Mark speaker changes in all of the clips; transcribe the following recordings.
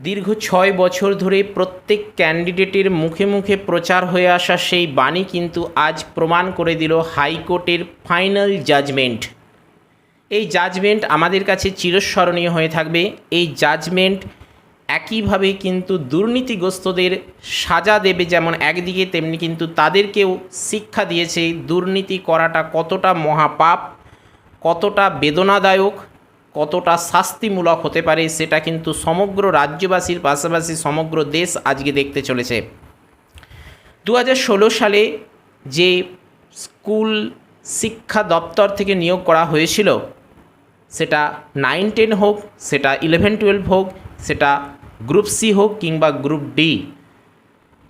Speaker 1: দীর্ঘ ৬ বছর ধরে প্রত্যেক ক্যান্ডিডেটের মুখে মুখে প্রচার হয়ে আসা সেই বাণী কিন্তু আজ প্রমাণ করে দিল হাইকোর্টের ফাইনাল জাজমেন্ট। এই জাজমেন্ট আমাদের কাছে চিরস্মরণীয় হয়ে থাকবে। এই জাজমেন্ট একইভাবে কিন্তু দুর্নীতিগ্রস্তদের সাজা দেবে, যেমন একদিকে তেমনি কিন্তু তাদেরকেও শিক্ষা দিয়েছে দুর্নীতি করাটা কতটা মহাপাপ, কতটা বেদনাদায়ক, কতটা শাস্তিমূলক হতে পারে, সেটা কিন্তু সমগ্র রাজ্যবাসীর পাশাপাশি সমগ্র দেশ আজকে দেখতে চলেছে। 2016 সালে যে স্কুল শিক্ষা দপ্তর থেকে নিয়োগ করা হয়েছিল, সেটা 9-10 হোক, সেটা 11-12 হোক, সেটা গ্রুপ সি হোক কিংবা গ্রুপ ডি,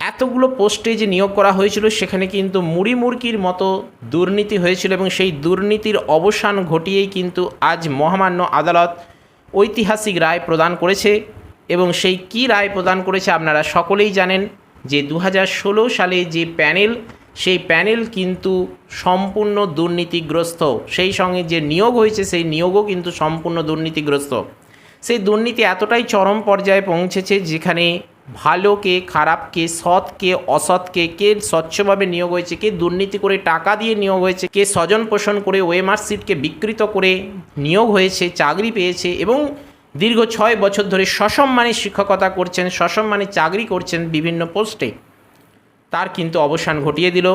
Speaker 1: এতগুলো পোস্টে যে নিয়োগ করা হয়েছিল সেখানে কিন্তু মুড়ি মুড়কির মতো দুর্নীতি হয়েছিল এবং সেই দুর্নীতির অবসান ঘটিয়েই কিন্তু আজ মহামান্য আদালত ঐতিহাসিক রায় প্রদান করেছে। এবং সেই কী রায় প্রদান করেছে আপনারা সকলেই জানেন যে 2016 সালে যে প্যানেল, সেই প্যানেল কিন্তু সম্পূর্ণ দুর্নীতিগ্রস্ত। সেই সঙ্গে যে নিয়োগ হয়েছে সেই নিয়োগও কিন্তু সম্পূর্ণ দুর্নীতিগ্রস্ত। সেই দুর্নীতি এতটাই চরম পর্যায়ে পৌঁছেছে যেখানে ভালোকে, খারাপকে, সৎকে, অসৎকে, কে স্বচ্ছভাবে নিয়োগ হয়েছে, কে দুর্নীতি করে টাকা দিয়ে নিয়োগ হয়েছে, কে স্বজন পোষণ করে ওএমআর সিটকে বিকৃত করে নিয়োগ হয়েছে, চাকরি পেয়েছে এবং দীর্ঘ 6 বছর ধরে সসম্মানে শিক্ষকতা করছেন, সসম্মানে চাকরি করছেন বিভিন্ন পোস্টে, তার কিন্তু অবসান ঘটিয়ে দিল,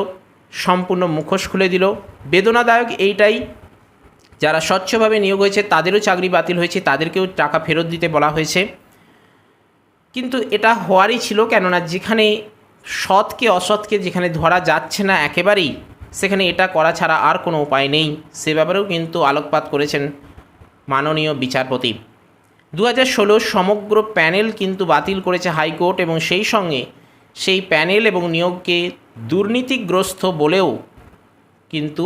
Speaker 1: সম্পূর্ণ মুখোশ খুলে দিল। বেদনাদায়ক এইটাই, যারা স্বচ্ছভাবে নিয়োগ হয়েছে তাদেরও চাকরি বাতিল হয়েছে, তাদেরকেও টাকা ফেরত দিতে বলা হয়েছে। কিন্তু এটা হওয়ারই ছিল, কেননা যেখানে সৎকে অসৎকে যেখানে ধরা যাচ্ছে না একেবারেই, সেখানে এটা করা ছাড়া আর কোনো উপায় নেই। সে ব্যাপারেও কিন্তু আলোকপাত করেছেন মাননীয় বিচারপতি। 2016 সমগ্র প্যানেল কিন্তু বাতিল করেছে হাইকোর্ট এবং সেই সঙ্গে সেই প্যানেল এবং নিয়োগকে দুর্নীতিগ্রস্ত বলেও কিন্তু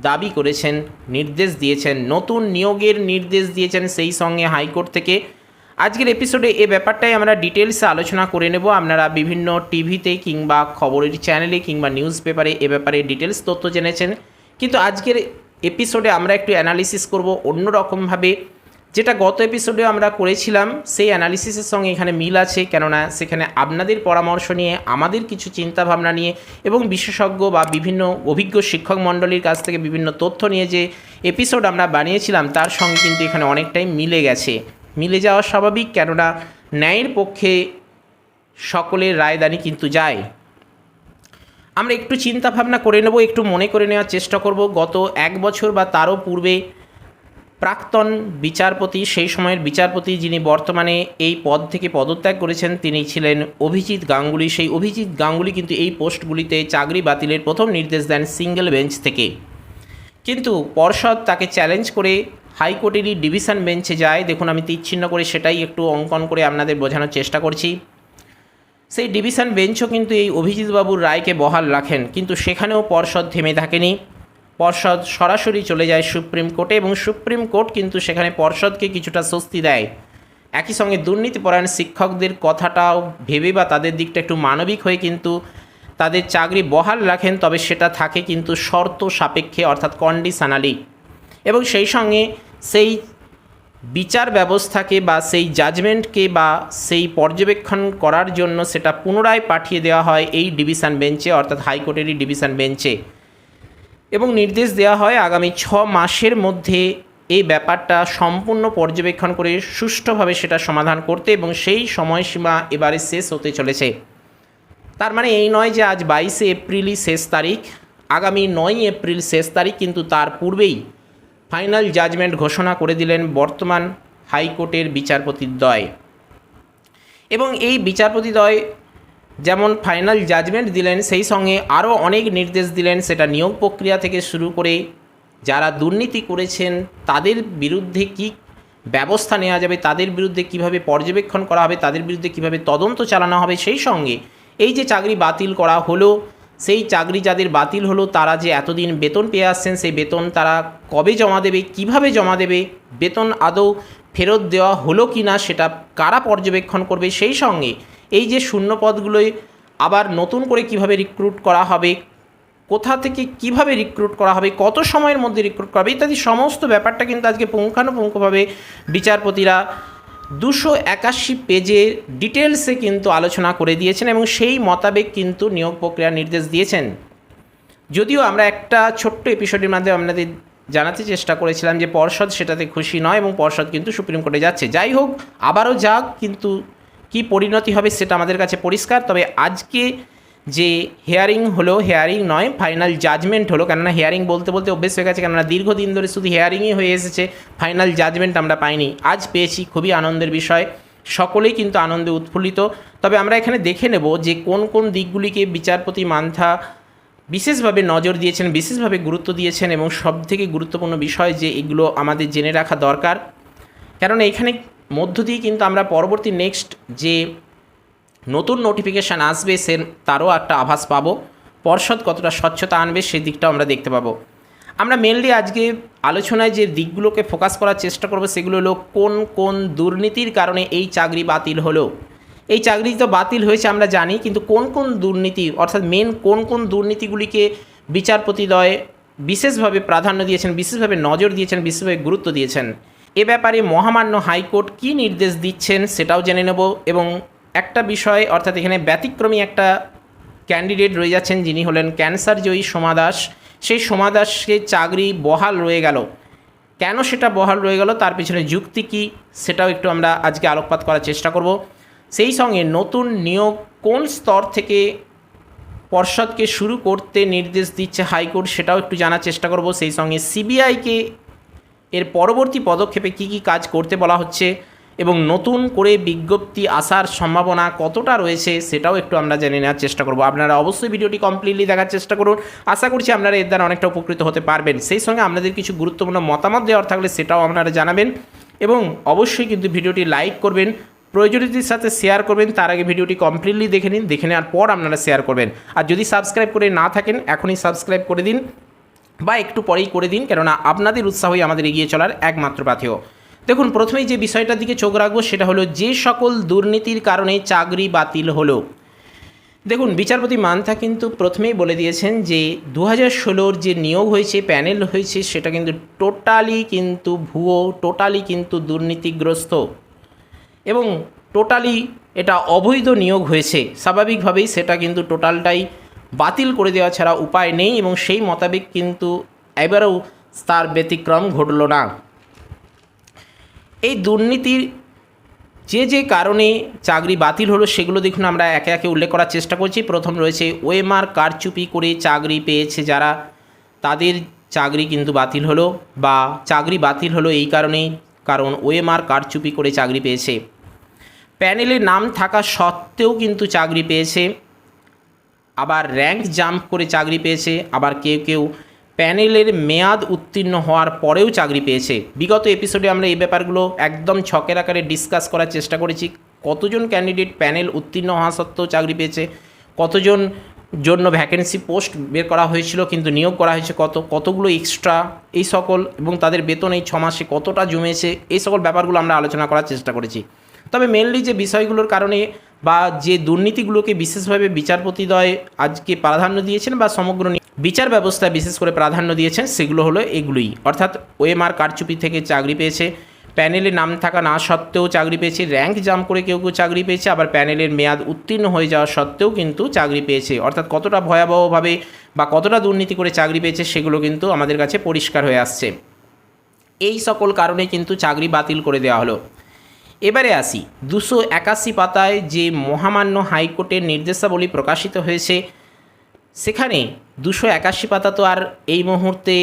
Speaker 1: দাবি করেছেন, নির্দেশ দিয়েছেন, নতুন নিয়োগের নির্দেশ দিয়েছেন সেই সঙ্গে হাইকোর্ট থেকে। আজকের এপিসোডে এ ব্যাপারটাই আমরা ডিটেলসে আলোচনা করে নেব। আপনারা বিভিন্ন টিভিতে কিংবা খবরের চ্যানেলে কিংবা নিউজ পেপারে এ ব্যাপারে ডিটেলস তথ্য জেনেছেন, কিন্তু আজকের এপিসোডে আমরা একটু অ্যানালিসিস করব অন্যরকমভাবে। যেটা গত এপিসোডে আমরা করেছিলাম সেই অ্যানালিসিসের সঙ্গে এখানে মিল আছে, কেননা সেখানে আপনাদের পরামর্শ নিয়ে, আমাদের কিছু চিন্তাভাবনা নিয়ে এবং বিশেষজ্ঞ বা বিভিন্ন অভিজ্ঞ শিক্ষক মণ্ডলীর কাছ থেকে বিভিন্ন তথ্য নিয়ে যে এপিসোড আমরা বানিয়েছিলাম তার সঙ্গে কিন্তু এখানে অনেকটাই মিলে গেছে। মিলে যাওয়া স্বাভাবিক, কেননা ন্যায়ের পক্ষে সকলের রায়দানি কিন্তু যায়। আমরা একটু চিন্তাভাবনা করে নেব, একটু মনে করে নেওয়ার চেষ্টা করব গত 1 বছর বা তারও পূর্বে প্রাক্তন বিচারপতি, সেই সময়ের বিচারপতি যিনি বর্তমানে এই পদ থেকে পদত্যাগ করেছেন, তিনি ছিলেন অভিজিৎ গাঙ্গুলি। সেই অভিজিৎ গাঙ্গুলি কিন্তু এই পোস্টগুলিতে চাকরি বাতিলের প্রথম নির্দেশ দেন সিঙ্গেল বেঞ্চ থেকে, কিন্তু পর্ষদ তাকে চ্যালেঞ্জ করে হাইকোর্টেরই ডিভিশন বেঞ্চে যায়। দেখুন, আমি তীরচিহ্ন করে সেটাই একটু অঙ্কন করে আপনাদের বোঝানোর চেষ্টা করছি। সেই ডিভিশন বেঞ্চও কিন্তু এই অভিজিৎবাবুর রায়কে বহাল রাখেন, কিন্তু সেখানেও পর্ষদ থেমে থাকেনি। পর্ষদ সরাসরি চলে যায় সুপ্রিম কোর্টে এবং সুপ্রিম কোর্ট কিন্তু সেখানে পর্ষদকে কিছুটা স্বস্তি দেয়। একই সঙ্গে দুর্নীতিপরায়ণ শিক্ষকদের কথাটাও ভেবে বা তাদের দিকটা একটু মানবিক হয়ে কিন্তু তাদের চাকরি বহাল রাখেন, তবে সেটা থাকে কিন্তু শর্ত সাপেক্ষে, অর্থাৎ কন্ডিশনালি। এবং সেই সঙ্গে সেই বিচার ব্যবস্থাকে বা সেই জাজমেন্টকে বা সেই পর্যবেক্ষণ করার জন্য সেটা পুনরায় পাঠিয়ে দেওয়া হয় এই ডিভিশন বেঞ্চে, অর্থাৎ হাইকোর্টেরই ডিভিশন বেঞ্চে, এবং নির্দেশ দেওয়া হয় আগামী 6 মাসের মধ্যে এই ব্যাপারটা সম্পূর্ণ পর্যবেক্ষণ করে সুষ্ঠুভাবে সেটা সমাধান করতে, এবং সেই সময়সীমা এবারে শেষ হতে চলেছে। তার মানে এই নয় যে আজ 22শে এপ্রিলই শেষ তারিখ, আগামী 9ই এপ্রিল শেষ তারিখ, কিন্তু তার পূর্বেই ফাইনাল জাজমেন্ট ঘোষণা করে দিলেন বর্তমান হাইকোর্টের বিচারপতিদ্বয়। এবং এই বিচারপতিদ্বয় যেমন ফাইনাল জাজমেন্ট দিলেন, সেই সঙ্গে আরও অনেক নির্দেশ দিলেন। সেটা নিয়োগ প্রক্রিয়া থেকে শুরু করে যারা দুর্নীতি করেছেন তাদের বিরুদ্ধে কী ব্যবস্থা নেওয়া যাবে, তাদের বিরুদ্ধে কিভাবে পর্যবেক্ষণ করা হবে, তাদের বিরুদ্ধে কিভাবে তদন্ত চালানো হবে, সেই সঙ্গে এই যে চাকরি বাতিল করা হলো, সেই চাকরি যাদের বাতিল হলো তারা যে এতদিন বেতন পেয়ে আসছেন, সেই বেতন তারা কবে জমা দেবে, কিভাবে জমা দেবে, বেতন আদৌ ফেরত দেওয়া হলো কি না সেটা কারা পর্যবেক্ষণ করবে, সেই সঙ্গে এই যে শূন্য পদগুলোয় আবার নতুন করে কিভাবে রিক্রুট করা হবে, কোথা থেকে কিভাবে রিক্রুট করা হবে, কত সময়ের মধ্যে রিক্রুট করা হবে ইত্যাদি সমস্ত ব্যাপারটা কিন্তু আজকে পুঙ্খানুপুঙ্খভাবে বিচারপতিরা 281 পেজের ডিটেলসে কিন্তু আলোচনা করে দিয়েছেন এবং সেই মোতাবেক কিন্তু নিয়োগ প্রক্রিয়ার নির্দেশ দিয়েছেন। যদিও আমরা একটা ছোট্ট এপিসোডের মাধ্যমে আপনাদের জানাতে চেষ্টা করেছিলাম যে পর্ষদ সেটাতে খুশি নয় এবং পর্ষদ কিন্তু সুপ্রিম কোর্টে যাচ্ছে। যাই হোক, আবারও যাক, কিন্তু কি পরিণতি হবে সেটা আমাদের কাছে পরিষ্কার। তবে আজকে যে হিয়ারিং হলো, হিয়ারিং নয়, ফাইনাল জাজমেন্ট হলো, কেননা হিয়ারিং বলতে বলতে অভ্যেস হয়ে গেছে, কেননা দীর্ঘদিন ধরে শুধু হিয়ারিংই হয়ে এসেছে, ফাইনাল জাজমেন্ট আমরা পাইনি। আজ পেয়েছি, খুবই আনন্দের বিষয়, সকলেই কিন্তু আনন্দে উৎফুল্লিত। তবে আমরা এখানে দেখে নেব যে কোন কোন দিকগুলিকে বিচারপতি মান্থা বিশেষভাবে নজর দিয়েছেন, বিশেষভাবে গুরুত্ব দিয়েছেন এবং সবথেকে গুরুত্বপূর্ণ বিষয় যে এগুলো আমাদের জেনে রাখা দরকার। কারণ এইখানে মধ্য দিয়ে কিন্তু আমরা পরবর্তী নেক্সট যে নতুন নোটিফিকেশান আসবে সে তারও একটা আভাস পাবো। পর্ষদ কতটা স্বচ্ছতা আনবে সেই দিকটাও আমরা দেখতে পাবো। আমরা মেনলি আজকে আলোচনায় যে দিকগুলোকে ফোকাস করার চেষ্টা করব সেগুলো হলো কোন কোন দুর্নীতির কারণে এই চাকরি বাতিল হলো। এই চাকরি তো বাতিল হয়েছে আমরা জানি, কিন্তু কোন কোন দুর্নীতি, অর্থাৎ মেন কোন কোন দুর্নীতিগুলিকে বিচারপতিদ্বয় বিশেষভাবে প্রাধান্য দিয়েছেন, বিশেষভাবে নজর দিয়েছেন, বিশেষভাবে গুরুত্ব দিয়েছেন, এ ব্যাপারে মহামান্য হাইকোর্ট কী নির্দেশ দিচ্ছেন সেটাও জেনে নেব। এবং একটা বিষয়, অর্থাৎ এখানে ব্যতিক্রমী একটা ক্যান্ডিডেট রয়ে যাচ্ছেন যিনি হলেন ক্যান্সার জয়ী সোমা দাস। সেই সোমা দাসকে চাকরি বহাল রয়ে গেল, কেন সেটা বহাল রয়ে গেল, তার পিছনে যুক্তি কী সেটাও একটু আমরা আজকে আলোকপাত করার চেষ্টা করব। সেই সঙ্গে নতুন নিয়োগ কোন স্তর থেকে পর্ষদকে শুরু করতে নির্দেশ দিচ্ছে হাইকোর্ট সেটাও একটু জানার চেষ্টা করব। সেই সঙ্গে সিবিআইকে এর পরবর্তী পদক্ষেপে কী কী কাজ করতে বলা হচ্ছে এবং নতুন করে বিজ্ঞপ্তি আসার সম্ভাবনা কতটা রয়েছে সেটাও একটু আমরা জেনে নেওয়ার চেষ্টা করব। আপনারা অবশ্যই ভিডিওটি কমপ্লিটলি দেখার চেষ্টা করুন, আশা করছি আপনারা এর দ্বারা অনেকটা উপকৃত হতে পারবেন। সেই সঙ্গে আপনাদের কিছু গুরুত্বপূর্ণ মতামত দেওয়ার থাকলে সেটাও আপনারা জানাবেন এবং অবশ্যই কিন্তু ভিডিওটি লাইক করবেন, প্রয়োজনীয়তার সাথে শেয়ার করবেন। তার আগে ভিডিওটি কমপ্লিটলি দেখে নিন, দেখে নেওয়ার পর আপনারা শেয়ার করবেন। আর যদি সাবস্ক্রাইব করে না থাকেন এখনই সাবস্ক্রাইব করে দিন বা একটু পরেই করে দিন, কেননা আপনাদের উৎসাহই আমাদের এগিয়ে চলার একমাত্র পাথেয়। দেখুন, প্রথমেই যে বিষয়টার দিকে চোখ রাখবো সেটা হলো যে সকল দুর্নীতির কারণে চাকরি বাতিল হলো। দেখুন, বিচারপতি মান্থা কিন্তু প্রথমেই বলে দিয়েছেন যে 2016 যে নিয়োগ হয়েছে, প্যানেল হয়েছে, সেটা কিন্তু টোটালি কিন্তু ভুয়ো, টোটালি কিন্তু দুর্নীতিগ্রস্ত এবং টোটালি এটা অবৈধ নিয়োগ হয়েছে। স্বাভাবিকভাবেই সেটা কিন্তু টোটালটাই বাতিল করে দেওয়া ছাড়া উপায় নেই এবং সেই মোতাবেক কিন্তু এবারেও তার ব্যতিক্রম ঘটল না। এই দুর্নীতির যে যে কারণে চাকরি বাতিল হলো সেগুলো দেখুন আমরা একে একে উল্লেখ করার চেষ্টা করছি। প্রথম রয়েছে ওএমআর কারচুপি করে চাকরি পেয়েছে যারা, তাদের চাকরি কিন্তু বাতিল হলো, বা চাকরি বাতিল হলো এই কারণেই কারণ ওএমআর কারচুপি করে চাকরি পেয়েছে। প্যানেলে নাম থাকা সত্ত্বেও কিন্তু চাকরি পেয়েছে, আবার র্যাঙ্ক জাম্প করে চাকরি পেয়েছে, আবার কেউ কেউ প্যানেলের মেয়াদ উত্তীর্ণ হওয়ার পরেও চাকরি পেয়েছে। বিগত এপিসোডে আমরা এই ব্যাপারগুলো একদম ছকের আকারে ডিসকাস করার চেষ্টা করেছি। কতজন ক্যান্ডিডেট প্যানেল উত্তীর্ণ হওয়া সত্ত্বেও চাকরি পেয়েছে, কতজন জন্য ভ্যাকেন্সি পোস্ট বের করা হয়েছিল কিন্তু নিয়োগ করা হয়েছে কতগুলো এক্সট্রা, এই সকল, এবং তাদের বেতন এই 6 মাসে কতটা জমেছে, এই সকল ব্যাপারগুলো আমরা আলোচনা করার চেষ্টা করেছি। তবে মেনলি যে বিষয়গুলোর কারণে বা যে দুর্নীতিগুলোকে বিশেষভাবে বিচারপতিদ্বয় আজকে প্রাধান্য দিয়েছেন বা সমগ্র বিচার ব্যবস্থায় বিশেষ করে প্রাধান্য দিয়েছেন সেগুলো হলো এগুলোই, অর্থাৎ ওএমআর কারচুপি থেকে চাকরি পেয়েছে, প্যানেলে নাম থাকা না সত্ত্বেও চাকরি পেয়েছে, র্যাঙ্ক জাম্প করে কেউ কেউ চাকরি পেয়েছে, আবার প্যানেলের মেয়াদ উত্তীর্ণ হয়ে যাওয়া সত্ত্বেও কিন্তু চাকরি পেয়েছে। অর্থাৎ কতটা ভয়াবহভাবে বা কতটা দুর্নীতি করে চাকরি পেয়েছে সেগুলো কিন্তু আমাদের কাছে পরিষ্কার হয়ে আসছে। এই সকল কারণে কিন্তু চাকরি বাতিল করে দেওয়া হলো। এবারে আসি 281 পাতায় যে মহামান্য হাইকোর্টের নির্দেশাবলী প্রকাশিত হয়েছে, সেখানে 281 পাতা তো আর এই মুহূর্তে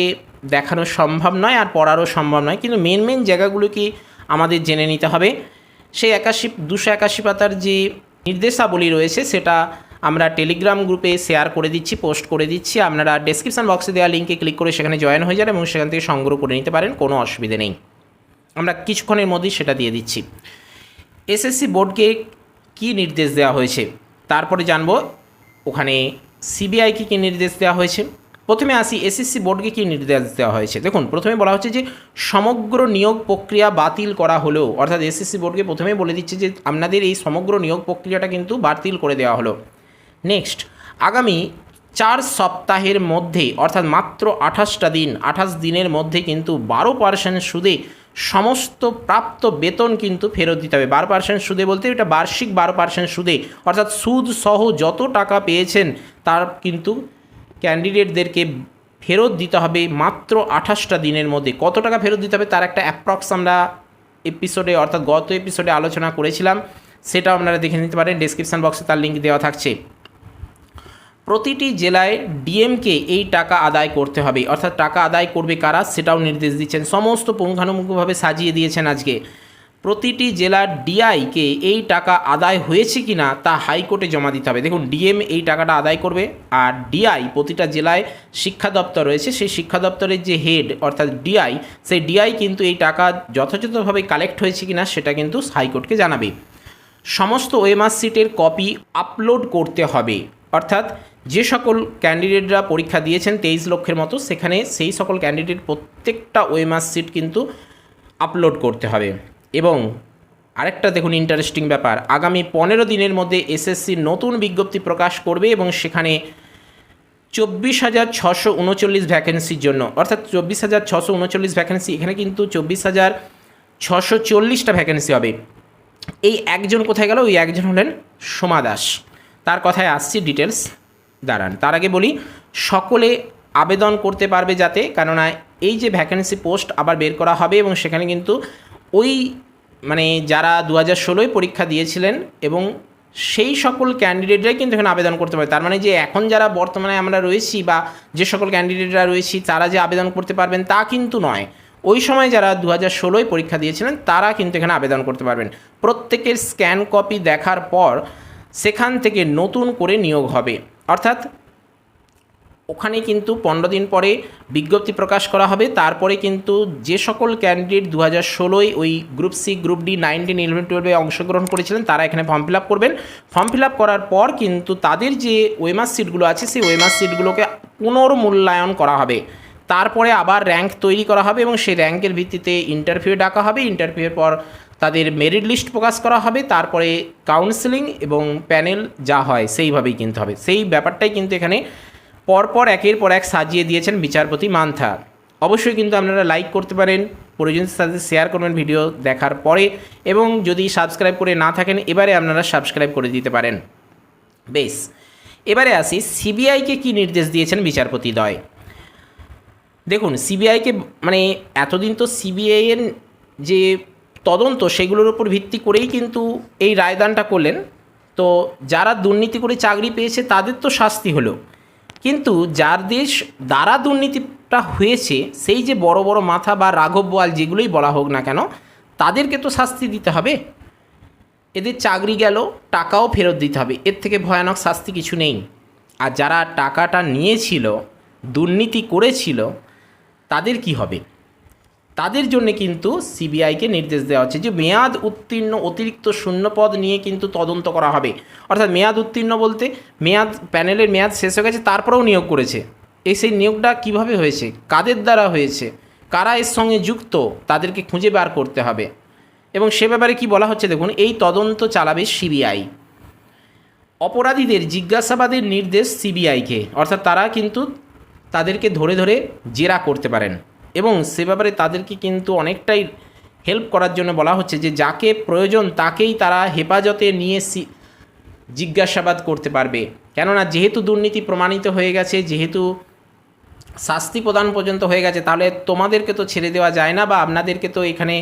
Speaker 1: দেখানো সম্ভব নয় আর পড়ারও সম্ভব নয়, কিন্তু মেন জায়গাগুলোকে আমাদের জেনে নিতে হবে। সেই 281 পাতার যে নির্দেশাবলী রয়েছে সেটা আমরা টেলিগ্রাম গ্রুপে শেয়ার করে দিচ্ছি, পোস্ট করে দিচ্ছি। আপনারা ডেসক্রিপশন বক্সে দেওয়া লিঙ্কে ক্লিক করে সেখানে জয়েন হয়ে যান এবং সেখান থেকে সংগ্রহ করে নিতে পারেন, কোনো অসুবিধে নেই। আমরা কিছুক্ষণের মধ্যেই সেটা দিয়ে দিচ্ছি। এসএসসি বোর্ডকে কী নির্দেশ দেওয়া হয়েছে তারপরে জানবো ওখানে সিবিআইকে কী নির্দেশ দেওয়া হয়েছে। প্রথমে আসি এসএসসি বোর্ডকে কী নির্দেশ দেওয়া হয়েছে। দেখুন, প্রথমে বলা হচ্ছে যে সমগ্র নিয়োগ প্রক্রিয়া বাতিল করা হলো, অর্থাৎ এসএসসি বোর্ডকে প্রথমেই বলে দিচ্ছে যে আপনাদের এই সমগ্র নিয়োগ প্রক্রিয়াটা কিন্তু বাতিল করে দেওয়া হলো। নেক্সট, আগামী 4 সপ্তাহের মধ্যে, অর্থাৎ মাত্র 28 দিনের মধ্যে কিন্তু 12% সুদে সমস্ত প্রাপ্ত বেতন কিন্তু ফেরত দিতে হবে। 12% সুদে বলতে এটা বার্ষিক 12% সুদে, অর্থাৎ সুদ সহ যত টাকা পেয়েছেন তার কিন্তু ক্যান্ডিডেটদেরকে ফেরত দিতে হবে মাত্র 28টা দিনের মধ্যে। কত টাকা ফেরত দিতে হবে তার একটা অ্যাপ্রক্স আমরা এপিসোডে অর্থাৎ গত এপিসোডে আলোচনা করেছিলাম, সেটাও আপনারা দেখে নিতে পারেন, ডেসক্রিপশন বক্সে তার লিঙ্ক দেওয়া থাকছে। প্রতিটি জেলায় ডিএমকে এই টাকা আদায় করতে হবে, অর্থাৎ টাকা আদায় করবে কারা সেটাও নির্দেশ দিচ্ছেন, সমস্ত পুঙ্খানুপুঙ্খভাবে সাজিয়ে দিয়েছেন আজকে। প্রতিটি জেলার ডিআইকে এই টাকা আদায় হয়েছে কি না তা হাইকোর্টে জমা দিতে হবে। দেখুন, ডিএম এই টাকাটা আদায় করবে, আর ডিআই প্রতিটা জেলায় শিক্ষা দপ্তর রয়েছে, সেই শিক্ষা দপ্তরের যে হেড অর্থাৎ ডিআই, সেই ডিআই কিন্তু এই টাকা যথাযথভাবে কালেক্ট হয়েছে কি না সেটা কিন্তু হাইকোর্টকে জানাবে। সমস্ত ওএমআর সিটের কপি আপলোড করতে হবে, অর্থাৎ যে সকল ক্যান্ডিডেটরা পরীক্ষা দিয়েছেন 23 লক্ষের মতো, সেখানে সেই সকল ক্যান্ডিডেট প্রত্যেকটা ওএমআর সিট কিন্তু আপলোড করতে হবে। এবং আরেকটা দেখুন ইন্টারেস্টিং ব্যাপার, আগামী 15 দিনের মধ্যে এসএসসি নতুন বিজ্ঞপ্তি প্রকাশ করবে এবং সেখানে 24,639 ভ্যাকেন্সির জন্য, অর্থাৎ 24,639 ভ্যাকেন্সি, এখানে কিন্তু 24,640টা ভ্যাকেন্সি হবে। এই একজন কোথায় গেল? ওই একজন হলেন সোমা দাস, তার কথায় আসছি ডিটেলস, দাঁড়ান। তার আগে বলি সকলে আবেদন করতে পারবে যাতে, কেননা এই যে ভ্যাকেন্সি পোস্ট আবার বের করা হবে এবং সেখানে কিন্তু ওই মানে যারা 2016 পরীক্ষা দিয়েছিলেন এবং সেই সকল ক্যান্ডিডেটরাই কিন্তু এখানে আবেদন করতে পারে। তার মানে যে এখন যারা বর্তমানে আমরা রয়েছি বা যে সকল ক্যান্ডিডেটরা রয়েছি তারা যে আবেদন করতে পারবেন তা কিন্তু নয়, ওই সময় যারা 2016 পরীক্ষা দিয়েছিলেন তারা কিন্তু এখানে আবেদন করতে পারবেন। প্রত্যেকের স্ক্যান কপি দেখার পর সেখান থেকে নতুন করে নিয়োগ হবে, অর্থাৎ ওখানে কিন্তু 15 দিন পরে বিজ্ঞপ্তি প্রকাশ করা হবে। তারপরে কিন্তু যে সকল ক্যান্ডিডেট 2016 ওই গ্রুপ সি, গ্রুপ ডি, 9, 10, 11, 12-এ অংশগ্রহণ করেছিলেন তারা এখানে ফর্ম ফিল আপ করবেন। ফর্ম ফিল আপ করার পর কিন্তু তাদের যে ওএমআর সিটগুলো আছে সেই ওএমআর সিটগুলোকে পুনর্মূল্যায়ন করা হবে, তারপরে আবার র্যাঙ্ক তৈরি করা হবে এবং সেই র্যাঙ্কের ভিত্তিতে ইন্টারভিউ ডাকা হবে। ইন্টারভিউয়ের পর তাদের মেরিট লিস্ট প্রকাশ করা হবে, তারপরে কাউন্সেলিং এবং প্যানেল যা হয় সেইভাবেই কিন্তু হবে। সেই ব্যাপারটাই কিন্তু এখানে পরপর একের পর এক সাজিয়ে দিয়েছেন বিচারপতি মান্থা। অবশ্যই কিন্তু আপনারা লাইক করতে পারেন, প্রয়োজনের সাথে শেয়ার করবেন ভিডিও দেখার পরে, এবং যদি সাবস্ক্রাইব করে না থাকেন এবারে আপনারা সাবস্ক্রাইব করে দিতে পারেন। বেশ, এবারে আসি সিবিআইকে কি নির্দেশ দিয়েছেন বিচারপতি দ্বয়। দেখুন, সিবিআইকে মানে এতদিন তো সিবিআইয়ের যে তদন্ত সেগুলোর উপর ভিত্তি করেই কিন্তু এই রায়দানটা করলেন। তো যারা দুর্নীতি করে চাকরি পেয়েছে তাদের তো শাস্তি হলো, কিন্তু যার দেশ দ্বারা দুর্নীতিটা হয়েছে সেই যে বড় বড় মাথা বা রাঘব বোয়াল যেগুলোই বলা হোক না কেন, তাদেরকে তো শাস্তি দিতে হবে। এদের চাকরি গেল, টাকাও ফেরত দিতে হবে, এর থেকে ভয়ানক শাস্তি কিছু নেই। আর যারা টাকাটা নিয়েছিল, দুর্নীতি করেছিল, তাদের কি হবে? তাদের জন্য কিন্তু সিবিআইকে নির্দেশ দেওয়া হচ্ছে যে মেয়াদ উত্তীর্ণ অতিরিক্ত শূন্যপদ নিয়ে কিন্তু তদন্ত করা হবে। অর্থাৎ মেয়াদ উত্তীর্ণ বলতে মেয়াদ, প্যানেলের মেয়াদ শেষ হয়ে গেছে তারপরেও নিয়োগ করেছে, সেই নিয়োগটা কিভাবে হয়েছে, কাদের দ্বারা হয়েছে, কারা এর সঙ্গে যুক্ত, তাদেরকে খুঁজে বার করতে হবে। এবং সে ব্যাপারে কি বলা হচ্ছে দেখুন, এই তদন্ত চালাবে সিবিআই। অপরাধীদের জিজ্ঞাসাবাদের নির্দেশ সিবিআইকে, অর্থাৎ তারা কিন্তু তাদেরকে ধরে ধরে জেরা করতে পারেন এবং সে ব্যাপারে তাদেরকে কিন্তু অনেকটাই হেল্প করার জন্য বলা হচ্ছে যে যাকে প্রয়োজন তাকেই তারা হেফাজতে নিয়ে জিজ্ঞাসাবাদ করতে পারবে। কেননা যেহেতু দুর্নীতি প্রমাণিত হয়ে গেছে, যেহেতু শাস্তি প্রদান পর্যন্ত হয়ে গেছে, তাহলে তোমাদেরকে তো ছেড়ে দেওয়া যায় না, বা আপনাদেরকে তো এখানে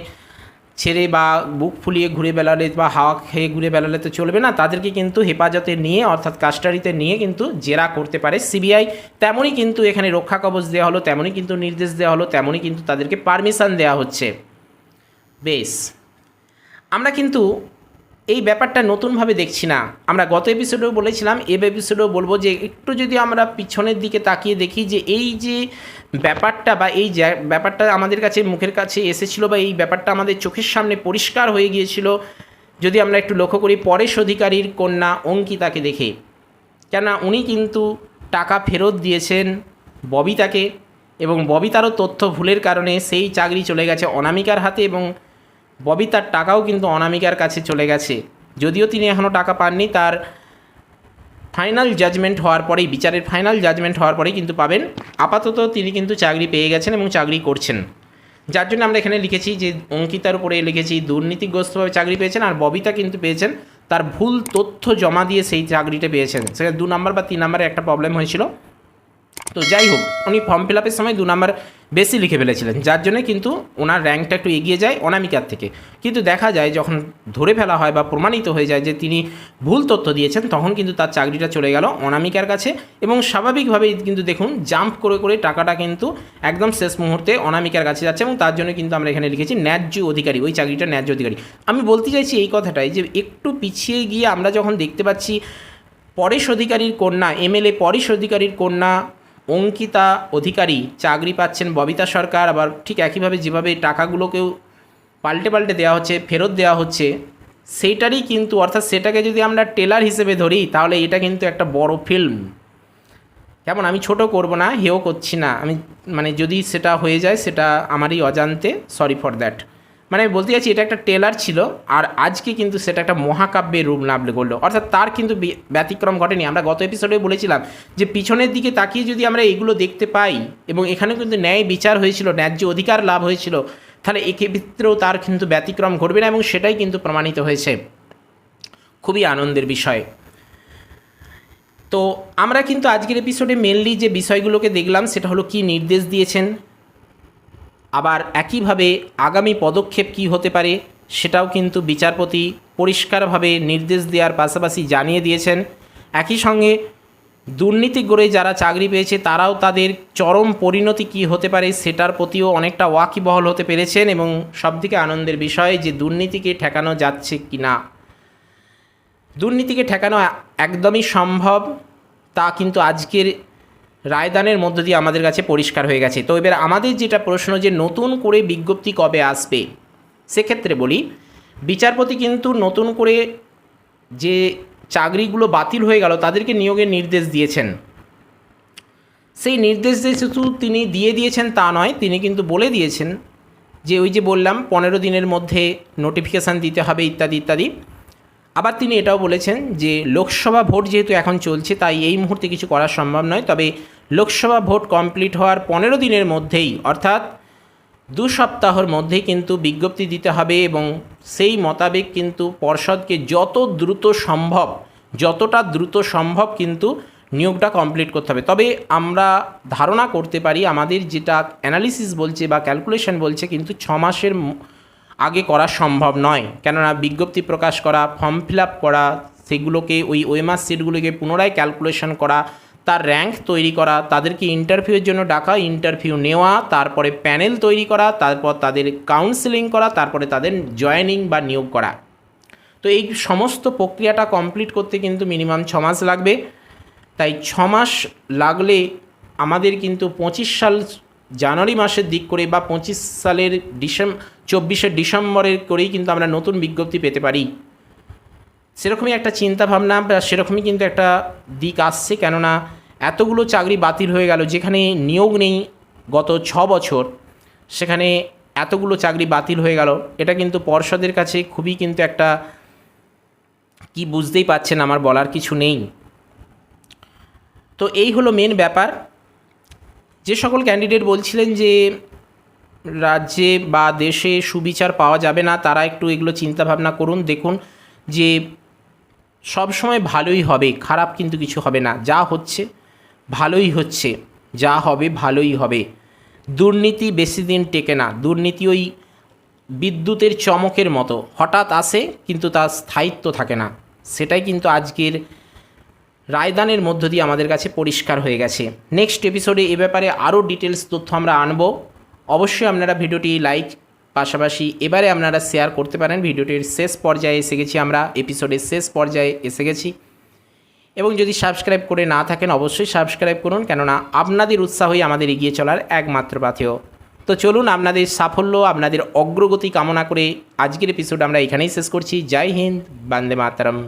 Speaker 1: ছেড়ে বা বুক ফুলিয়ে ঘুরে বেড়ালে বা হাওয়া খেয়ে ঘুরে বেড়ালে তো চলবে না। তাদেরকে কিন্তু হেফাজতে নিয়ে অর্থাৎ কাস্টাডিতে নিয়ে কিন্তু জেরা করতে পারে সিবিআই। তেমনই কিন্তু এখানে রক্ষা কবচ দেওয়া হলো, তেমনই কিন্তু নির্দেশ দেওয়া হলো, তেমনই কিন্তু তাদেরকে পারমিশন দেওয়া হচ্ছে। বেশ, আমরা কিন্তু এই ব্যাপারটা নতুনভাবে দেখছি না। আমরা গত এপিসোডেও বলেছিলাম, এপিসোডেও বলবো যে একটু যদি আমরা পিছনের দিকে তাকিয়ে দেখি যে এই যে ব্যাপারটা বা এই ব্যাপারটা আমাদের কাছে মুখের কাছে এসেছিল বা এই ব্যাপারটা আমাদের চোখের সামনে পরিষ্কার হয়ে গিয়েছিল, যদি আমরা একটু লক্ষ্য করি পরেশ অধিকারীর কন্যা অঙ্কিতাকে দেখে। কেননা উনি কিন্তু টাকা ফেরত দিয়েছেন ববিতাকে, এবং ববিতারও তথ্য ভুলের কারণে সেই চাকরি চলে গেছে অনামিকার হাতে, এবং ববিতার টাকাও কিন্তু অনামিকার কাছে চলে গেছে। যদিও তিনি এখনও টাকা পাননি, তার ফাইনাল জাজমেন্ট হওয়ার পরেই, বিচারের ফাইনাল জাজমেন্ট হওয়ার পরেই কিন্তু পাবেন। আপাতত তিনি কিন্তু চাকরি পেয়ে গেছেন এবং চাকরি করছেন। যার জন্য আমরা এখানে লিখেছি যে অঙ্কিতার উপরে লিখেছি দুর্নীতিগ্রস্তভাবে চাকরি পেয়েছেন, আর ববিতা কিন্তু পেয়েছেন তার ভুল তথ্য জমা দিয়ে সেই চাকরিটা পেয়েছেন। সেখানে 2 নম্বর বা 3 নম্বরে একটা প্রবলেম হয়েছিল। তো যাই হোক, উনি ফর্ম ফিল আপের সময় 2 নম্বর বেশি লিখে ফেলেছিলেন, যার জন্য কিন্তু ওনার র্যাঙ্কটা একটু এগিয়ে যায় অনামিকার থেকে। কিন্তু দেখা যায় যখন ধরে ফেলা হয় বা প্রমাণিত হয়ে যায় যে তিনি ভুল তথ্য দিয়েছেন, তখন কিন্তু তার চাকরিটা চলে গেল অনামিকার কাছে। এবং স্বাভাবিকভাবেই কিন্তু দেখুন জাম্প করে করে টাকাটা কিন্তু একদম শেষ মুহূর্তে অনামিকার কাছে যাচ্ছে, এবং তার জন্য কিন্তু আমরা এখানে লিখেছি ন্যায্য অধিকারী, ওই চাকরিটা ন্যায্য অধিকারী। আমি বলতে চাইছি এই কথাটাই যে একটু পিছিয়ে গিয়ে আমরা যখন দেখতে পাচ্ছি পরেশ অধিকারীর কন্যা, এমএলএ পরেশ অধিকারীর কন্যা অঙ্কিতা অধিকারী চাকরি পাচ্ছেন, ববিতা সরকার আবার ঠিক একইভাবে যেভাবে টাকাগুলোকেও পাল্টে পাল্টে দেওয়া হচ্ছে, ফেরত দেওয়া হচ্ছে, সেইটারই কিন্তু অর্থাৎ সেটাকে যদি আমরা টেলার হিসেবে ধরি তাহলে এটা কিন্তু একটা বড় ফিল্ম। কেমন, আমি ছোট করব না, হেও করছি না, আমি মানে যদি সেটা হয়ে যায় সেটা আমারই অজান্তে, সরি ফর দ্যাট। মানে আমি বলতে চাইছি এটা একটা টেলার ছিল, আর আজকে কিন্তু সেটা একটা মহাকাব্যের রূপ লাভ করলো। অর্থাৎ তার কিন্তু ব্যতিক্রম ঘটেনি। আমরা গত এপিসোডে বলেছিলাম যে পিছনের দিকে তাকিয়ে যদি আমরা এগুলো দেখতে পাই, এবং এখানে কিন্তু ন্যায় বিচার হয়েছিল, ন্যায্য অধিকার লাভ হয়েছিল, তাহলে এক্ষেত্রেও তার কিন্তু ব্যতিক্রম ঘটবে না, এবং সেটাই কিন্তু প্রমাণিত হয়েছে। খুবই আনন্দের বিষয়। তো আমরা কিন্তু আজকের এপিসোডে মেনলি যে বিষয়গুলোকে দেখলাম সেটা হলো কি নির্দেশ দিয়েছেন, আবার একইভাবে আগামী পদক্ষেপ কী হতে পারে সেটাও কিন্তু বিচারপতি পরিষ্কারভাবে নির্দেশ দেওয়ার পাশাপাশি জানিয়ে দিয়েছেন। একই সঙ্গে দুর্নীতিগ্রস্ত যারা চাকরি পেয়েছে তারাও তাদের চরম পরিণতি কী হতে পারে সেটার প্রতিও অনেকটা ওয়াকিবহল হতে পেরেছেন, এবং সবথেকে আনন্দের বিষয় যে দুর্নীতিকে ঠেকানো যাচ্ছে কি না। দুর্নীতিকে ঠেকানো একদমই সম্ভব, তা কিন্তু আজকের রায়দানের মধ্য দিয়ে আমাদের কাছে পরিষ্কার হয়ে গেছে। তো এবার আমাদের যেটা প্রশ্ন যে নতুন করে বিজ্ঞপ্তি কবে আসবে, সেক্ষেত্রে বলি বিচারপতি কিন্তু নতুন করে যে চাকরিগুলো বাতিল হয়ে গেল তাদেরকে নিয়োগের নির্দেশ দিয়েছেন। সেই নির্দেশ যে শুধু তিনি দিয়ে দিয়েছেন তা নয়, তিনি কিন্তু বলে দিয়েছেন যে ওই যে বললাম 15 দিনের মধ্যে নোটিফিকেশান দিতে হবে ইত্যাদি ইত্যাদি। আবার তিনি এটাও বলেছেন যে লোকসভা ভোট যেহেতু এখন চলছে তাই এই মুহূর্তে কিছু করা সম্ভব নয়, তবে লোকসভা ভোট কমপ্লিট হওয়ার 15 দিনের মধ্যেই অর্থাৎ 2 সপ্তাহের মধ্যেই কিন্তু বিজ্ঞপ্তি দিতে হবে, এবং সেই মোতাবেক কিন্তু পর্ষদকে যতটা দ্রুত সম্ভব কিন্তু নিয়োগটা কমপ্লিট করতে হবে। তবে আমরা ধারণা করতে পারি আমাদের যেটা অ্যানালিসিস বলছে বা ক্যালকুলেশন বলছে কিন্তু 6 মাসের আগে করা সম্ভব নয়, কেননা বিজ্ঞপ্তি প্রকাশ করা, ফর্ম ফিল আপ করা, সেগুলোকে ওই ওএমআর সিটগুলোকে পুনরায় ক্যালকুলেশন করা, তার র্যাঙ্ক তৈরি করা, তাদেরকে ইন্টারভিউয়ের জন্য ডাকা, ইন্টারভিউ নেওয়া, তারপরে প্যানেল তৈরি করা, তারপর তাদের কাউন্সেলিং করা, তারপরে তাদের জয়েনিং বা নিয়োগ করা। তো এই সমস্ত প্রক্রিয়াটা কমপ্লিট করতে কিন্তু মিনিমাম 6 মাস লাগবে। তাই 6 মাস লাগলে আমাদের কিন্তু 25 সাল জানুয়ারি মাসের দিক করে বা 25 সালের 24শে ডিসেম্বরের করেই কিন্তু আমরা নতুন বিজ্ঞপ্তি পেতে পারি। সেরকমই একটা চিন্তাভাবনা বা সেরকমই কিন্তু একটা দিক আসছে, কেননা এতগুলো চাকরি বাতিল হয়ে গেল, যেখানে নিয়োগ নেই গত 6 বছর, সেখানে এতগুলো চাকরি বাতিল হয়ে গেল। এটা কিন্তু পর্ষদের কাছে খুবই কিন্তু একটা কি বুঝতেই পারছেন, আমার বলার কিছু নেই। তো এই হলো মেন ব্যাপার। যে সকল ক্যান্ডিডেট বলছিলেন যে রাজ্যে বা দেশে সুবিচার পাওয়া যাবে না, তারা একটু এগুলো চিন্তাভাবনা করুন, দেখুন যে সব সময় ভালোই হবে, খারাপ কিন্তু কিছু হবে না। যা হচ্ছে ভালোই হচ্ছে, যা হবে ভালোই হবে। দুর্নীতি বেশি দিন টেকে না। দুর্নীতি ওই বিদ্যুতের চমকের মতো, হঠাৎ আসে কিন্তু তার স্থায়িত্ব থাকে না। সেটাই কিন্তু আজকের রায়দানের মধ্য দিয়ে আমাদের কাছে পরিষ্কার হয়ে গেছে। নেক্সট এপিসোডে এ ব্যাপারে আরও ডিটেলস তথ্য আমরা আনব। অবশ্যই আপনারা ভিডিওটি লাইক, পাশাপাশি এবারে আপনারা শেয়ার করতে পারেন। ভিডিওটির শেষ পর্যায়ে এসে গেছি আমরা, এপিসোডের শেষ পর্যায়ে এসে গেছি, এবং যদি সাবস্ক্রাইব করে না থাকেন অবশ্যই সাবস্ক্রাইব করুন, কেননা আপনাদের উৎসাহই আমাদের এগিয়ে চলার একমাত্র পাথেয়। তো চলুন, আপনাদের সাফল্য, আপনাদের অগ্রগতি কামনা করে আজকের এপিসোড আমরা এখানেই শেষ করছি। জয় হিন্দ, বন্দে মাতরম।